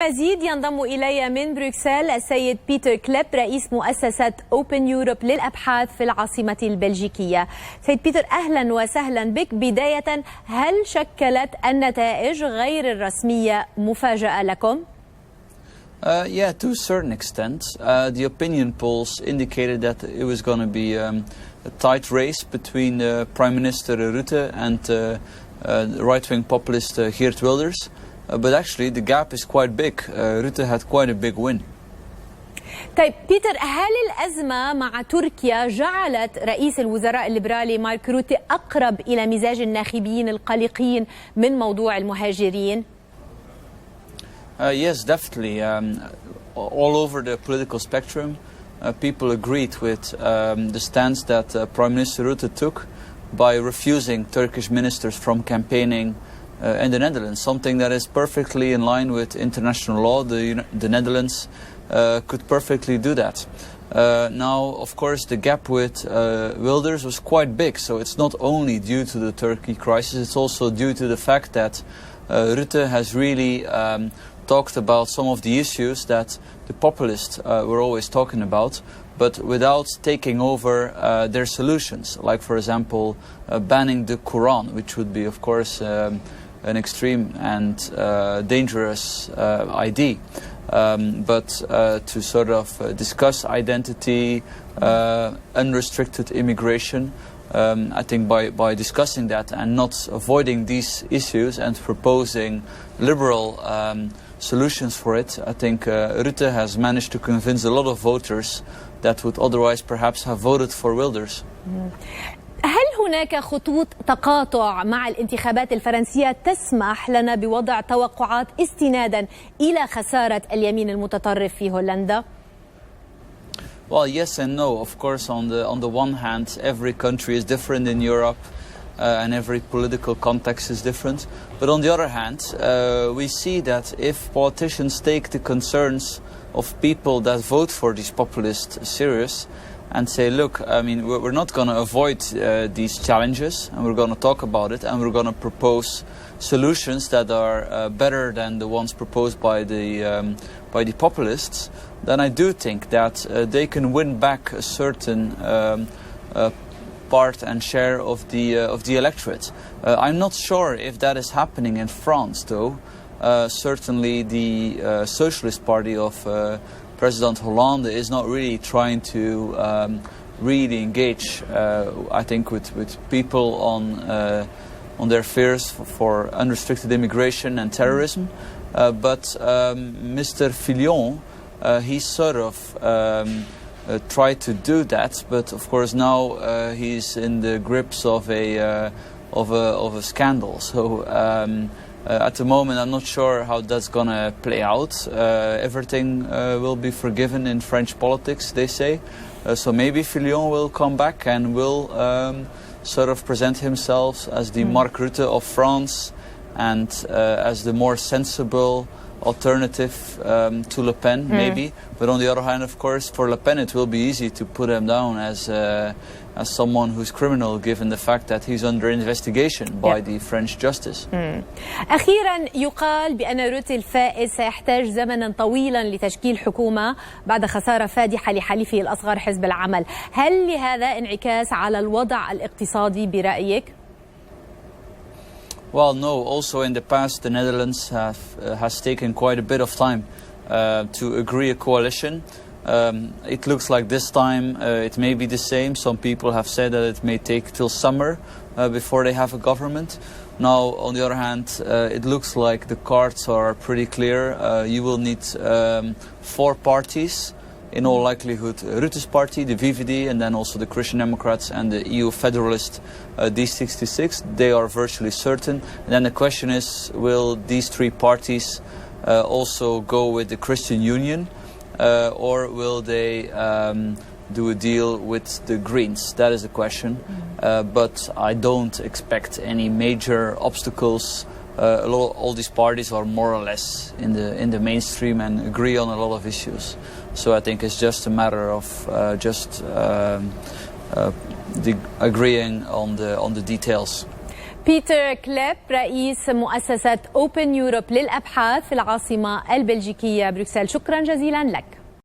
المزيد ينضم إلي من بروكسل السيد بيتر كليب رئيس مؤسسة أوبن يوروب للأبحاث في العاصمة البلجيكية. سيد بيتر أهلا وسهلا بك. بداية، هل شكلت النتائج غير الرسمية مفاجأة لكم؟ Yeah, to a certain extent. The opinion polls indicated that it was going to be a tight race between Prime Minister Rutte and right-wing populist Geert Wilders. But actually the gap is quite big. Rutte had quite a big win. طيب بيتر، هل الأزمة مع تركيا جعلت رئيس الوزراء الليبرالي مارك روتي أقرب إلى مزاج الناخبين القلقين من موضوع المهاجرين؟ Yes, definitely. All over the political spectrum, people agreed with the stance that Prime Minister Rutte took by refusing Turkish ministers from campaigning in the Netherlands, something that is perfectly in line with international law. The Netherlands could perfectly do that. Now, of course, the gap with Wilders was quite big, so it's not only due to the Turkey crisis, it's also due to the fact that Rutte has really talked about some of the issues that the populists were always talking about, but without taking over their solutions, like, for example, banning the Quran, which would be, of course, an extreme and dangerous idea. But to sort of discuss identity, unrestricted immigration, I think by discussing that and not avoiding these issues and proposing liberal solutions for it, I think Rutte has managed to convince a lot of voters that would otherwise perhaps have voted for Wilders. هل هناك خطوط تقاطع مع الانتخابات الفرنسية تسمح لنا بوضع توقعات استنادا إلى خسارة اليمين المتطرف في هولندا؟ Well, yes and no. Of course, on the one hand, every country is different in Europe, and every political context is different. But on the other hand, we see that if politicians take the concerns of people that vote for these populists serious, and say, look, I mean, we're not going to avoid these challenges, and we're going to talk about it, and we're going to propose solutions that are better than the ones proposed by the populists, then I do think that they can win back a certain part and share of the electorate. I'm not sure if that is happening in France, though. Certainly the Socialist Party of President Hollande is not really trying to really engage, I think, with people on their fears for unrestricted immigration and terrorism. But Mr. Fillon, he sort of tried to do that, but of course now he's in the grips of a scandal. So. At the moment, I'm not sure how that's going to play out. Everything will be forgiven in French politics, they say. So maybe Fillon will come back and will sort of present himself as the Mark Rutte of France and as the more sensible alternative to Le Pen, maybe. But on the other hand, of course, for Le Pen it will be easy to put him down as someone who's criminal, given the fact that he's under investigation by the French justice. أخيرا، يقال بأن روتي الفائز سيحتاج زمنا طويلا لتشكيل حكومة بعد خسارة فادحة لحليفه الأصغر حزب العمل. هل لهذا انعكاس على الوضع الاقتصادي برأيك؟ Well, no. Also in the past, the Netherlands has taken quite a bit of time to agree a coalition. It looks like this time it may be the same. Some people have said that it may take till summer before they have a government. Now, on the other hand, it looks like the cards are pretty clear. You will need 4 parties. In all likelihood, Rutte's party, the VVD, and then also the Christian Democrats and the EU Federalist D66. They are virtually certain. And then the question is, will these 3 parties also go with the Christian Union, or will they do a deal with the Greens? That is the question. But I don't expect any major obstacles. All these parties are more or less in the mainstream and agree on a lot of issues. So I think it's just a matter of agreeing on the details. بيتر كليب رئيس مؤسسة أوبن يوروب للأبحاث في العاصمة البلجيكية بروكسل، شكرا جزيلا لك.